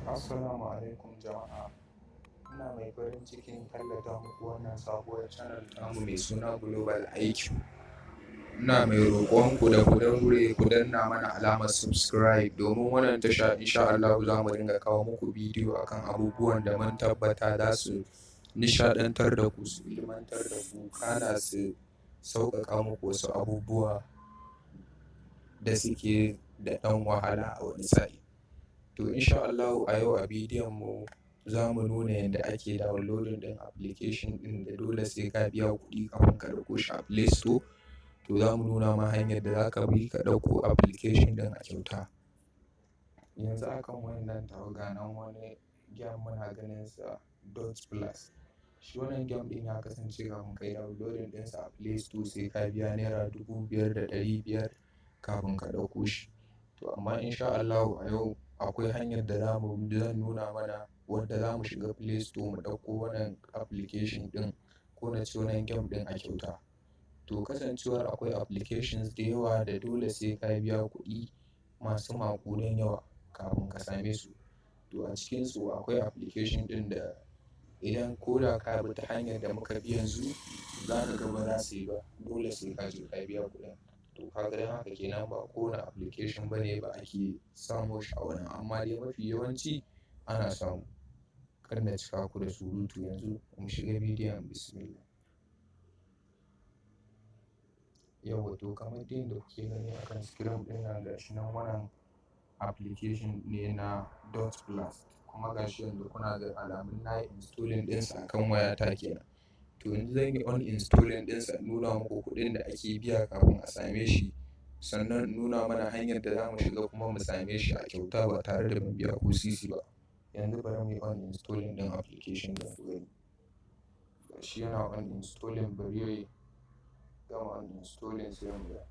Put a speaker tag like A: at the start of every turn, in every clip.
A: Assalamu alaikum jama'a. Ina mai farin cikin tallata muku wannan sabuwar channel tamu mai suna Global IQ. Ina mai roƙonku da ku daure ku danna mana alamar subscribe domin wannan tasha insha Allah za mu dinga kawo muku bidiyo akan abubuwan da mun tabbata za su nishaɗantar da ku, su ilmantar da ku, kana su sauƙaƙa muku wasu abubuwa da suke da ɗan wahala a wani sa'i. To insha Allah a yau a bidiyon mu za mu nuna yadda ake downloading ɗin application ɗin da dole sai ka biya kuɗi kafin ka ɗauko shi a Play Store. To za mu nuna ma hanyar da za ka bi ka ɗauko application ɗin a kyauta. Yanzu akan wannan tawaga nan wani game muna ganin sa dot plus. Shi wannan game ɗin ya kasance kafin kai downloading ɗinsa a Play Store sai ka biya naira 5,500 kafin ka ɗauko shi. To amma insha Allah a yau akwai hanyar da zan nuna mana wadda za mu shiga Play Store mu ɗauko wannan application ɗin ko na ce wannan game ɗin a kyauta. To kasancewar akwai applications da yawa da dole sai ka biya kuɗi masu maƙudan yawa kafin ka same su. To a cikinsu akwai application ɗin da idan ko da ka bi ta hanyar da muka bi yanzu za ka ga ba za su yi ba, dole sai ka je ka biya kuɗin. To kaga don haka kenan ba kowane application bane ba ake samo shi a wannan, amma dai mafi yawanci ana samu. Kar na cika ku da surutu, yanzu mu shiga bidiyon bismillah. Yawwa, to kamar dai yadda kuke gani akan screen ɗin nan gashi nan wannan application ne na dot plus, kuma gashi yanzu kuna ga alamun na yi installing ɗinsa akan wayata kenan. To yanzu zan yi uninstalling ɗinsa, nuna muku kuɗin da ake biya kafin a same shi, sannan nuna mana hanyar da za mu shiga kuma mu same shi a kyauta ba tare da mun biya ko sisi ba. Yanzu bari mu yi uninstalling ɗin application ɗin ku gani. Gashi yana uninstalling, bari ya gama uninstalling sai mu ga.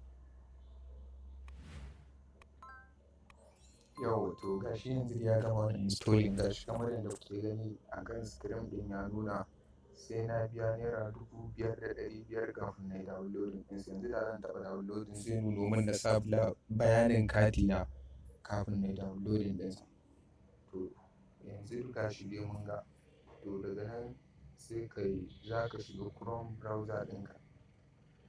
A: Yawwa, to gashi yanzu ya gama uninstalling, gashi kamar yadda kuke gani a kan screen ɗin ya nuna sai na biya naira 5,500 kafin na yi downloading ɗinsa. Yanzu da zan taɓa downloading zai nuno min na sa bayanin kati na kafin na yi downloading ɗinsa. To yanzu gashi dai mun ga. To daga nan sai za ka shiga Chrome browser ɗinka.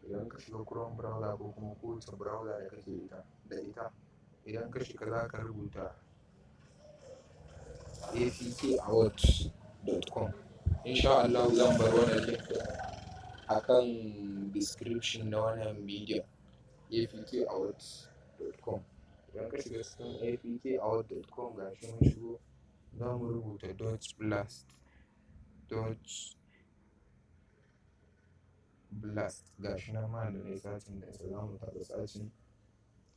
A: Idan ka shiga Chrome browser ko kuma kowace browser da kake da ita, idan ka shiga za ka rubuta apkaword.com. Insha Allah zan bar wannan link a kan description na wannan bidiyon, apkaword.com. Idan ka shiga cikin apkaword.com gashi mun shigo, za mu rubuta dot plus gashi nan ma da na yi searching ɗinsa, za mu taɓa searching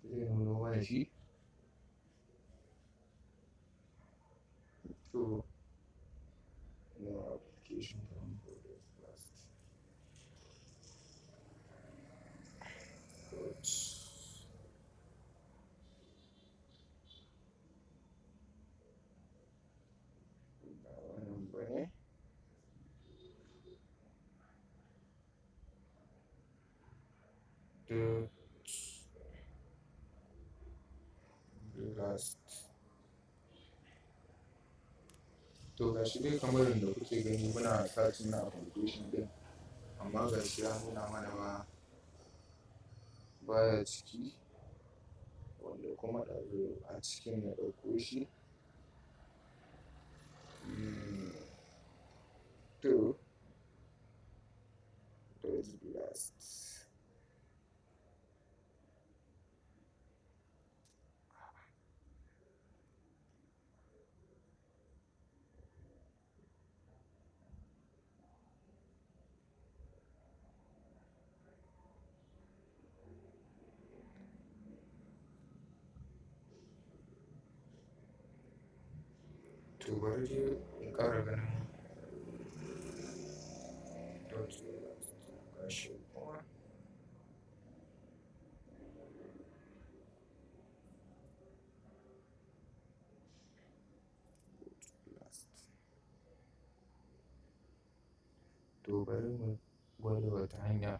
A: zai nuno mana shi. To no application from dot plus. Wannan bane. To gashi dai kamar yadda kuke gani muna searching na application ɗin, amma gashi ya nuna mana ma baya ciki, wanda kuma ɗazu a cikin na ɗauko shi. To blast. To bari dai in ƙara ganin dot plus gashi kuma. To bari mu gwada wata hanya,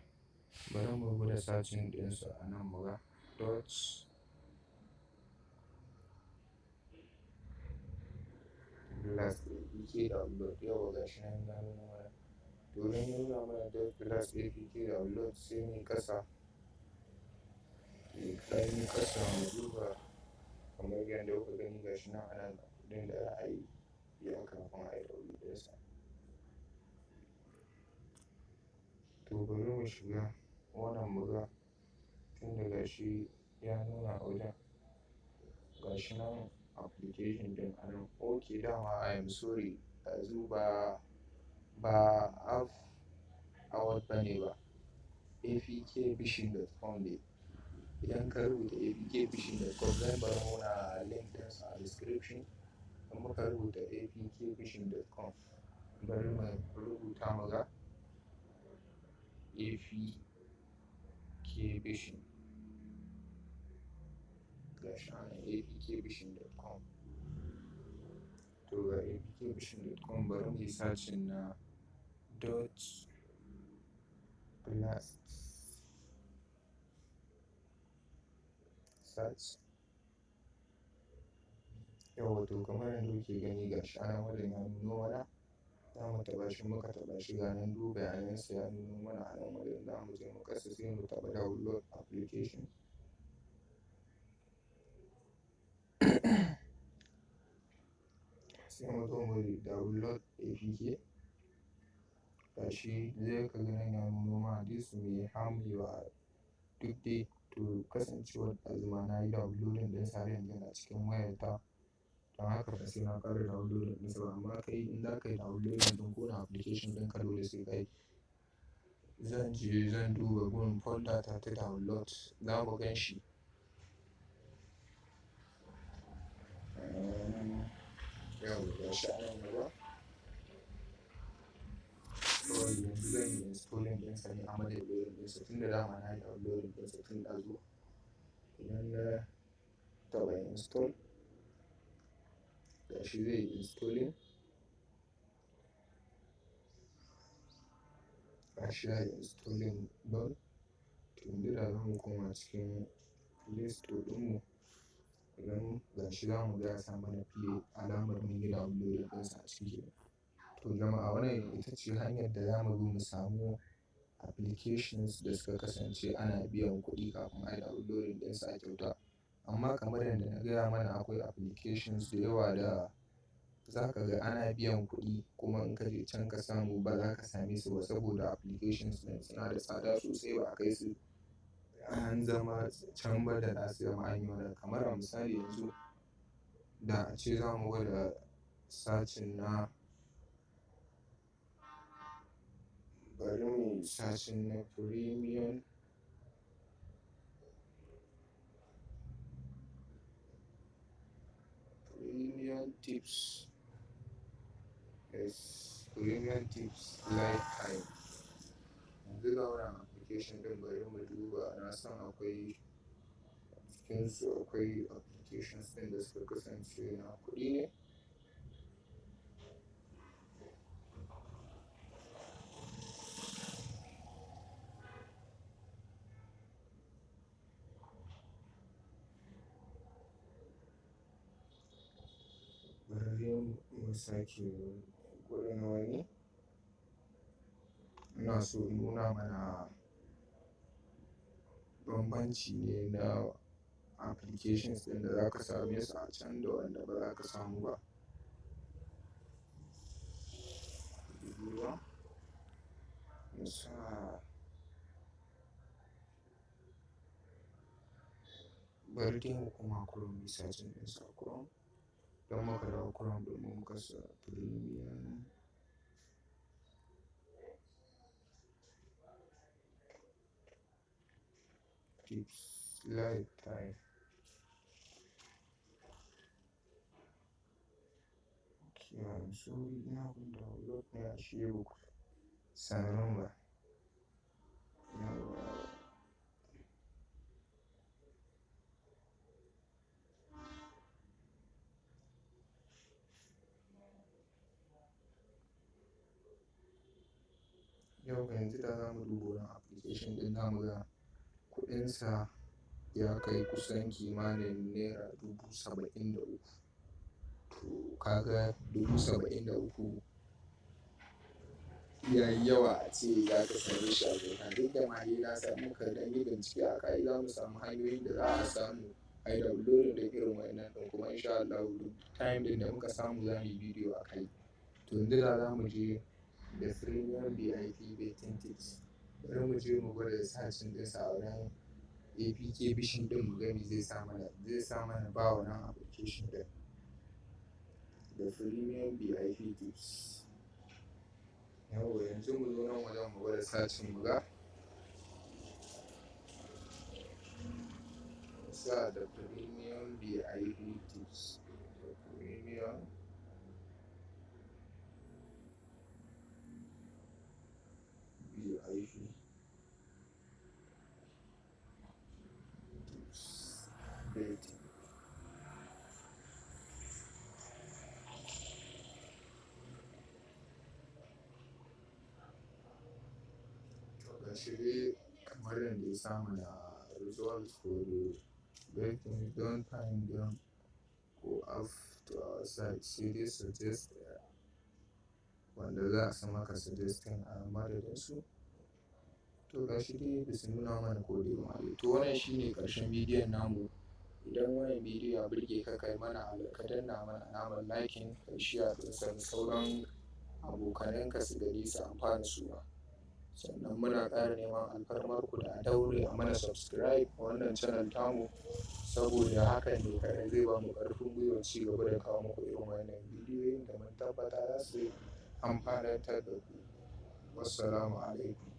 A: bari mu gwada searching ɗinsa a nan mu ga dot APK download, yawa ga shi nan ya nuna mana. To don ya nuna mana dot plus APK download sai mu ƙasa, bayan mun ƙasa mu duba kamar yadda kuka gani ga shi nan a nan kuɗin da za a yi biya kafin a yi download ɗinsa. To bari mu shiga wannan mu ga tun daga shi ya nuna a wajen ga shi nan application ɗin a nan. Ok dama I am sorry ɗazu ba app award ba ne ba, apkfishing.com ne. Idan ka rubuta apkfishing.com zan bar mana link ɗinsa a description. In muka rubuta apkfishing.com bari mu rubuta mu ga apkfishing ga shi nan apkfishing.com. To ga apkfishing.com bari mu yi searching na dot plus search. Yawa to kamar yadda kuke gani ga shi a nan wajen ya nuno mana, za mu taɓa shi, muka taɓa shi ga nan duk bayanansa ya nuno mana a nan wajen. Za mu je mu ƙasa sai mu taɓa download application. Sai mu zo mu download APK. Ga shi zai ka ga nan ya nuno mana this may harm your duk dai to kasancewar azuma na yi downloading ɗinsa har yanzu yana cikin wayarta. Don haka ba sai na ƙara downloading ɗinsa ba, amma kai in za ka yi downloading ɗin kowane application ɗinka dole sai ka yi. Zan je zan duba gun folder ta download, za mu gan shi. Yawa ga shi a nan gaba. Kawai yanzu zan yi installing ɗinsa ne a madadin ɗinsa tun da dama na yi downloading ɗinsa tun ɗazu. Idan na taɓa install ga shi zai yi installing. Ga shi ya yi installing don. To yanzu da za mu koma cikin Play Store ɗinmu, idan ga shi za mu ga ya sa mana play alamar mun yi downloading ɗinsa a ciki. To jama'a wannan ita ce hanyar da za mu bi mu samu applications da suka kasance ana biyan kuɗi kafin a yi downloading ɗinsa a kyauta. Amma kamar yadda na gaya mana akwai applications da yawa da za ka ga ana biyan kuɗi kuma in ka je can ka samu ba za ka same su ba saboda applications ɗin suna da tsada sosai, ba a kai su an zama can ba da za su zama an yi wannan. Kamar a misali yanzu da a ce za mu gwada searching na, bari mu yi searching na premium tips. Yes, premium tips lifetime. Yanzu ga wannan application ɗin bari mu duba, na san akwai cikinsu akwai applications ɗin da suka kasance na kuɗi ne. Bari mu sake gurin wani. Ina so in nuna mana bambanci ne na applications ɗin da za ka same su a can da wanda ba za ka samu ba. Musa bari dai mu koma Chrome mu searching ɗinsa a Chrome. Don muka dawo Chrome domin muka sa premium tips lifetime. I'm sorry, ina gun download ne a shebu sanarwa ba. Yawa. Yau yanzu da za mu duba wannan application ɗin za mu ga kuɗinsa ya kai kusan kimanin naira 73,000. To kaga 73,000 ya yi yawa a ce za ka same shi a gona. Duk da ma dai na san muka ɗan yi bincike a kai za mu samu hanyoyin da za a samu a yi downloading da irin waɗannan ɗin, kuma insha Allah duk time ɗin da muka samu za mu yi bidiyo a kai. To yanzu da za mu je da premium VIP betting tips, bari mu je mu gwada sacin ɗinsa a wurin APK bishin ɗin mu gani zai sa mana ba wannan application ɗin da premium VIP tips. Yawwa yanzu mu zo nan wajen mu gwada sacin mu ga sa da premium VIP tips, da premium VIP tips betting. Gashi kamar yadda ya samu na results for the betting, don't find them, go to our site, sai dai suggest wanda za a sama ka suggesting a madadin su. To gashi dai ba su nuna mana ko dai ma dai. To wannan shine ƙarshen bidiyon namu. Idan wannan bidiyo ya burge ka, kai mana ka danna mana alamar liking, kai share ɗinsa da sauran abokananka su gani su amfana su ma. Sannan muna ƙara neman alfarmarku da a daure a mana subscribe a wannan channel tamu, saboda hakan ne kaɗai zai ba mu ƙarfin gwiwar ci gaba da kawo muku irin wannan bidiyoyin da mun tabbata za su amfanantar da ku. Wassalamu alaikum.